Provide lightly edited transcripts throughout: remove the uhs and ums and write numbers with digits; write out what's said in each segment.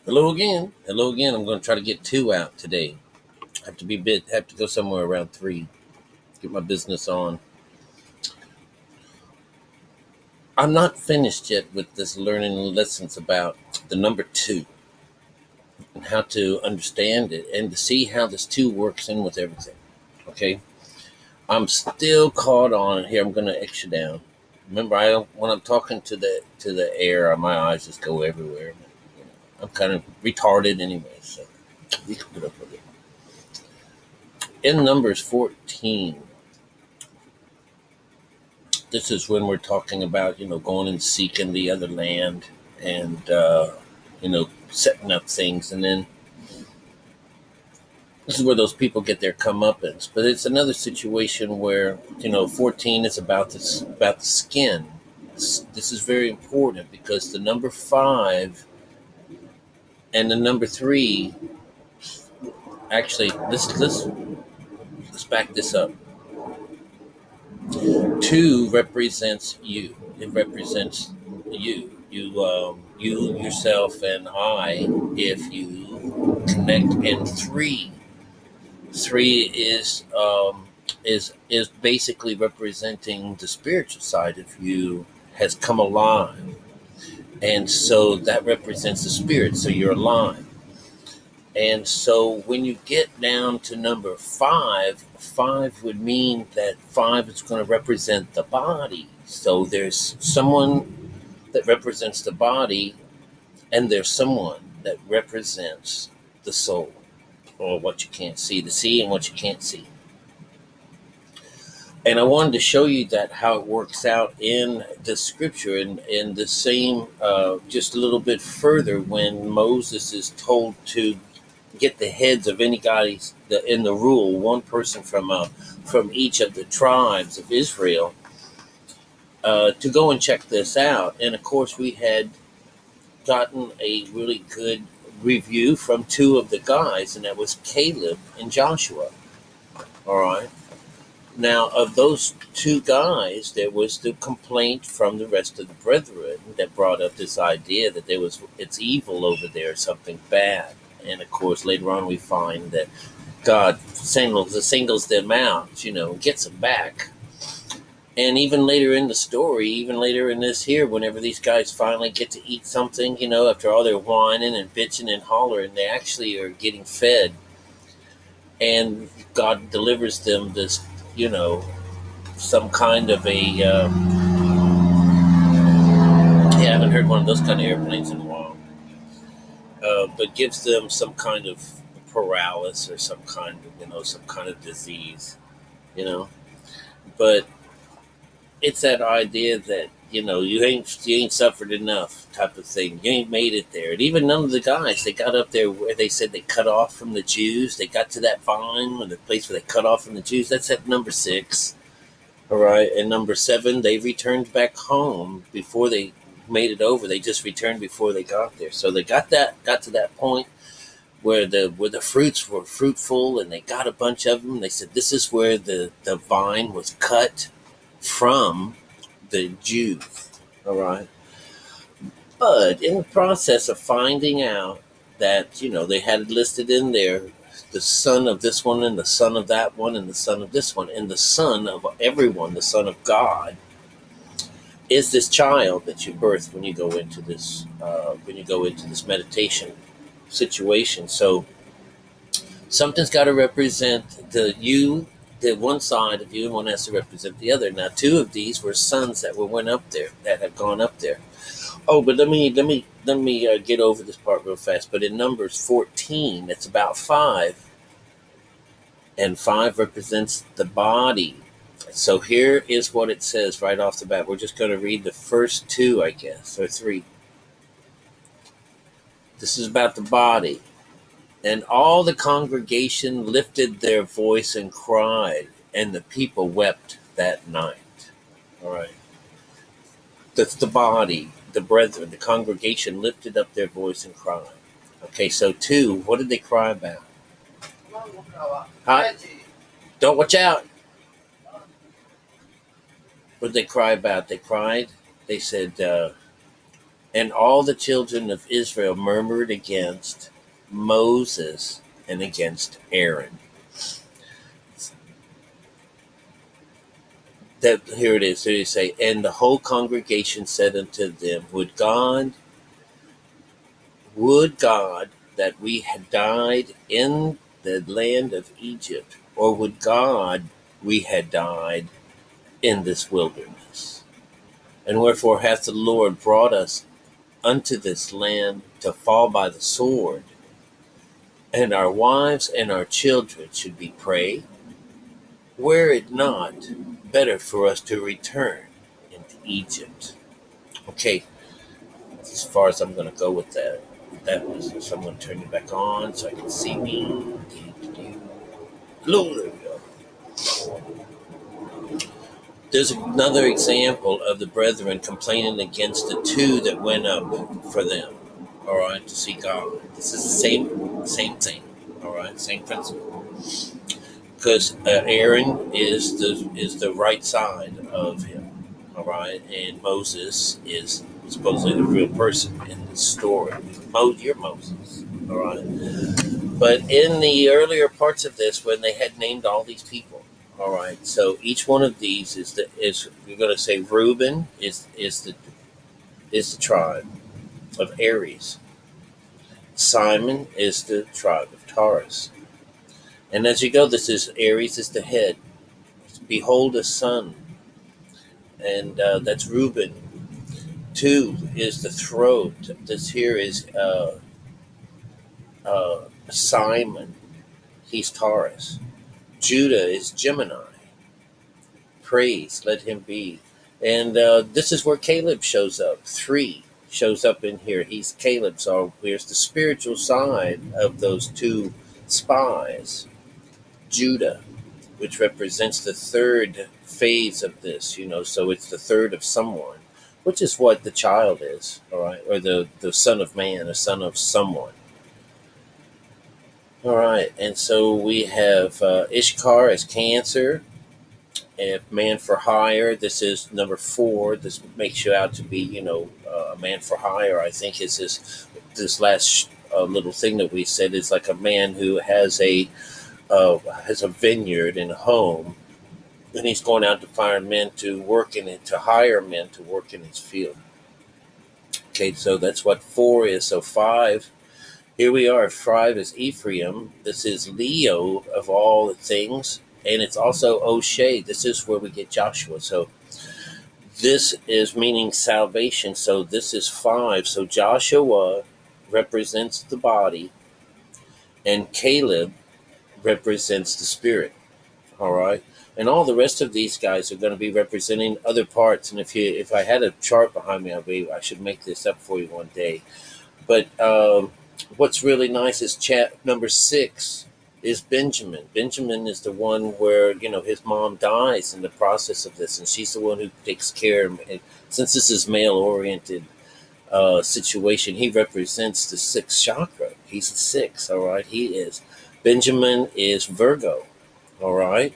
Hello again. Hello again. I'm going to try to get two out today. Have to go somewhere around 3. Get my business on. I'm not finished yet with this learning lessons about the number 2 and how to understand it and to see how this 2 works in with everything. Okay? I'm still caught on here. I'm going to X you down. Remember, when I'm talking to the air, my eyes just go everywhere. I'm kind of retarded anyway, so you can put up with it. In Numbers 14, this is when we're talking about, going and seeking the other land and, setting up things. And then this is where those people get their comeuppance. But it's another situation where, 14 is about the skin. This is very important because the number 5 and the number 3, actually, let's back this up. 2 represents you. It represents you. You yourself and I. If you connect, and 3 is basically representing the spiritual side of you has come alive, and so that represents the spirit. So you're alive. And so when you get down to number 5 would mean that 5 is going to represent the body. So there's someone that represents the body, and there's someone that represents the soul, or what you can't see, the see and what you can't see. And I wanted to show you that how it works out in the scripture, and in the same, just a little bit further, when Moses is told to get the heads of any guys in the rule, one person from each of the tribes of Israel, to go and check this out. And of course, we had gotten a really good review from 2 of the guys, and that was Caleb and Joshua. All right. Now, of those 2 guys, there was the complaint from the rest of the brethren that brought up this idea that it's evil over there, something bad. And of course, later on, we find that God singles them out, gets them back. And even later in the story, even later in this here, whenever these guys finally get to eat something, after all their whining and bitching and hollering, they actually are getting fed. And God delivers them this, some kind of a. I haven't heard one of those kind of airplanes in a while. But gives them some kind of paralysis or some kind of disease, you know. But it's that idea that you ain't suffered enough type of thing. You ain't made it there. And even none of the guys, they got up there where they said they cut off from the Jews. They got to that vine, or the place where they cut off from the Jews. That's at number 6. All right, and number 7, they returned back home before they made it over. They just returned before they got there. So they got to that point where the fruits were fruitful, and they got a bunch of them. They said this is where the vine was cut from the Jews. All right, but in the process of finding out that they had listed in there the son of this one, and the son of that one, and the son of this one, and the son of everyone, the son of God, is this child that you birth when you go into this meditation situation. So something's got to represent the one side of you, and one has to represent the other. Now, 2 of these were sons that went up there, that have gone up there. Oh, but let me get over this part real fast. But in Numbers 14, it's about 5, and 5 represents the body. So here is what it says right off the bat. We're just going to read the first 2, I guess, or 3. This is about the body. And all the congregation lifted their voice and cried, and the people wept that night. All right. That's the body, the brethren, the congregation lifted up their voice and cried. Okay, so 2, what did they cry about? Huh? Don't watch out. What did they cry about? They cried. They said, And all the children of Israel murmured against Moses and against Aaron. That here it is. Here you say, and the whole congregation said unto them, would God that we had died in the land of Egypt, or would God we had died in this wilderness? And wherefore hath the Lord brought us unto this land to fall by the sword, and our wives and our children should be prey? Were it not better for us to return into Egypt? Okay, as far as I'm going to go with that. That was someone turn it back on so I can see me. Hello, there we go. There's another example of the brethren complaining against the two that went up for them, all right, to see God. This is the same thing, all right, same principle. Because Aaron is the right side of him, all right, and Moses is supposedly the real person in the story. You're Moses, all right. But in the earlier parts of this, when they had named all these people, all right, so each one of these is you're going to say Reuben is the tribe of Aries. Simon is the tribe of Taurus. And as you go, this is Aries is the head. Behold a son, and that's Reuben. 2 is the throat. This here is Simon. He's Taurus. Judah is Gemini. Praise, let him be. And this is where Caleb shows up. 3 shows up in here. He's Caleb. So here's the spiritual side of those 2 spies. Judah, which represents the third phase of this, so it's the third of someone, which is what the child is, all right, or the son of man, a son of someone. All right, and so we have Ishkar as Cancer, and man for hire. This is number 4. This makes you out to be, a man for hire. I think is this last little thing that we said is like a man who has a vineyard and a home, and he's going out to find men to work in it, to hire men to work in his field. Okay, so that's what 4 is. So 5, here we are. 5 is Ephraim. This is Leo of all the things, and it's also O'Shea. This is where we get Joshua. So this is meaning salvation. So this is 5. So Joshua represents the body, and Caleb represents the spirit. All right, and all the rest of these guys are going to be representing other parts. And if I had a chart behind me, I should make this up for you one day. But what's really nice is number 6 is Benjamin. Benjamin is the one where his mom dies in the process of this, and she's the one who takes care of him. And since this is male oriented situation, he represents the 6th chakra. He's the 6th. All right, he is. Benjamin is Virgo, all right?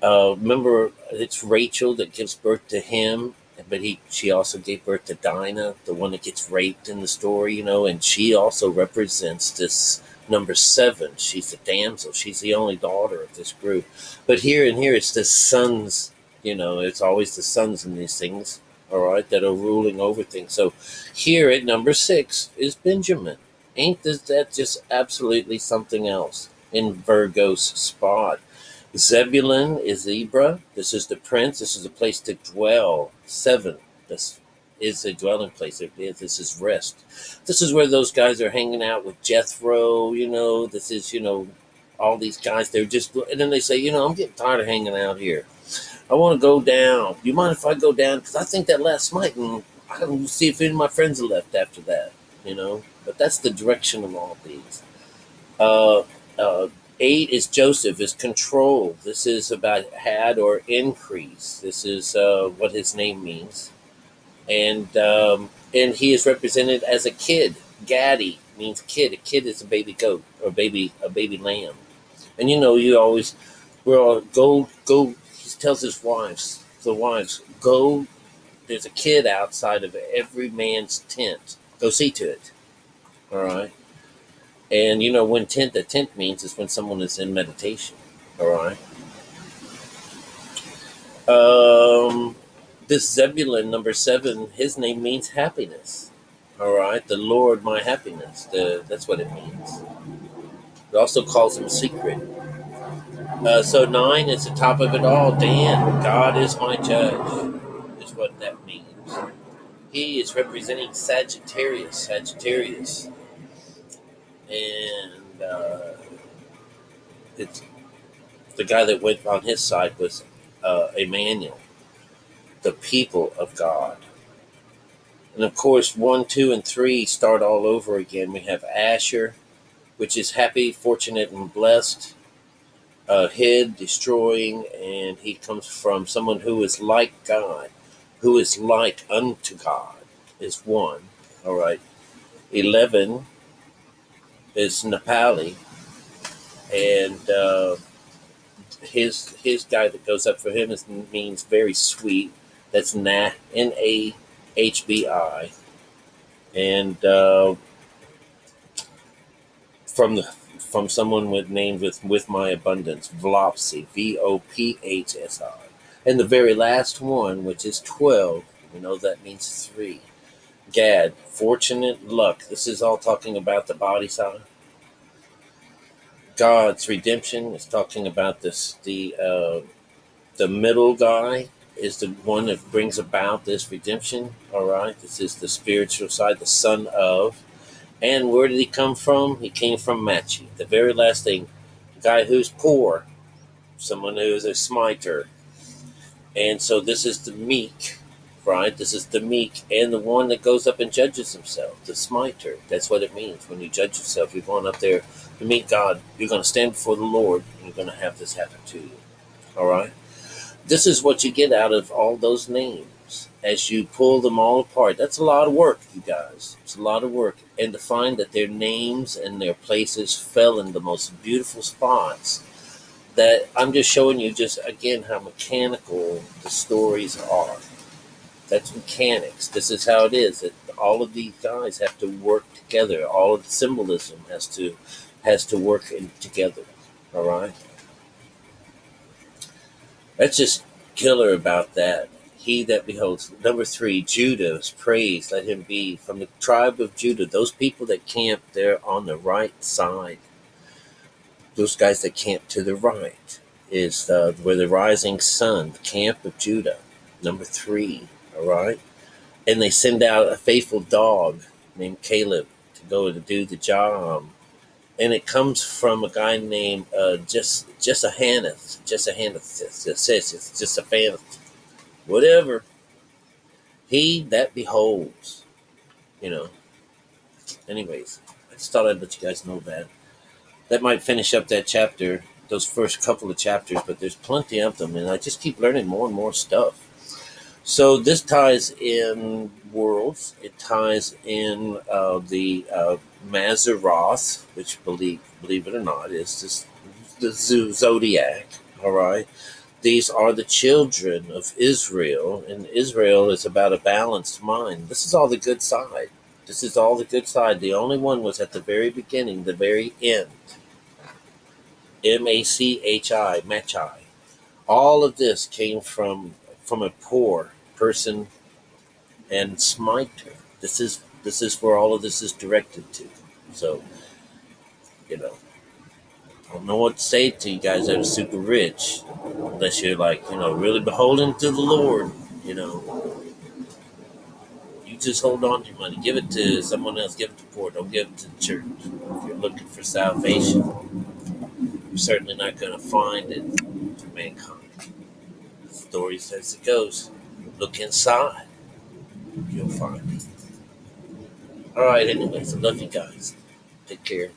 Remember, it's Rachel that gives birth to him, but she also gave birth to Dinah, the one that gets raped in the story, and she also represents this number 7. She's the damsel. She's the only daughter of this group. But here it's the sons, it's always the sons in these things, all right, that are ruling over things. So here at number 6 is Benjamin. Ain't that just absolutely something else in Virgo's spot? Zebulun is Zebra. This is the prince. This is a place to dwell. 7. This is a dwelling place. This is rest. This is where those guys are hanging out with Jethro. This is, all these guys. They're just, and then they say, I'm getting tired of hanging out here. I want to go down. Do you mind if I go down? Because I think that last night, and I don't see if any of my friends are left after that. But that's the direction of all these. 8 is Joseph, is control. This is about had or increase. This is what his name means. And he is represented as a kid. Gaddy means kid. A kid is a baby goat or a baby lamb. And we're all go. He tells his wives, go there's a kid outside of every man's tent. Go see to it. All right. And when the tent means is when someone is in meditation. All right. Um, this Zebulun number 7, his name means happiness. All right, the Lord my happiness. That's what it means. It also calls him secret. So 9 is the top of it all. Dan, God is my judge, is what that means. He is representing Sagittarius. Sagittarius, and it's the guy that went on his side was Emmanuel, the people of God. And of course, 1, 2, and 3 start all over again. We have Asher, which is happy, fortunate, and blessed. Hid, destroying, and he comes from someone who is like God, who is like unto God, is 1. All right. 11 is Nepali, and his guy that goes up for him means very sweet. That's Nahbi, and from someone named with my abundance, Vlopsi, Vophsi. And the very last one, which is 12, that means 3. Gad, fortunate, luck. This is all talking about the body side. God's redemption is talking about this. The middle guy is the one that brings about this redemption. All right, this is the spiritual side, the son of. And where did he come from? He came from Machi. The very last thing, the guy who's poor, someone who is a smiter. And so this is the meek, right? This is the meek and the one that goes up and judges himself, the smiter. That's what it means. When you judge yourself, you're going up there to meet God. You're going to stand before the Lord, and you're going to have this happen to you. All right? This is what you get out of all those names as you pull them all apart. That's a lot of work, you guys. It's a lot of work. And to find that their names and their places fell in the most beautiful spots, that I'm just showing you just, again, how mechanical the stories are. That's mechanics. This is how it is. That all of these guys have to work together. All of the symbolism has to work together. All right? That's just killer about that. He that beholds. Number 3, Judah's praise. Let him be from the tribe of Judah. Those people that camp, they're on the right side. Those guys that camp to the right is where the rising sun, the camp of Judah. Number 3, all right? And they send out a faithful dog named Caleb to go to do the job. And it comes from a guy named Jesahanath. Whatever. He that beholds. Anyways, I just thought I'd let you guys know that. That might finish up that chapter, those first couple of chapters, but there's plenty of them, and I just keep learning more and more stuff. So this ties in worlds. It ties in the Mazaroth, which believe it or not, is this, the zodiac. All right, these are the children of Israel, and Israel is about a balanced mind. This is all the good side. This is all the good side. The only one was at the very beginning, the very end. Machi. All of this came from a poor person and smiter. This is where all of this is directed to. So, I don't know what to say to you guys that are super rich, unless you're really beholden to the Lord. You just hold on to your money. Give it to someone else. Give it to poor. Don't give it to the church. If you're looking for salvation, you're certainly not going to find it for mankind. The story says it goes. Look inside. You'll find it. All right, anyways, I love you guys. Take care.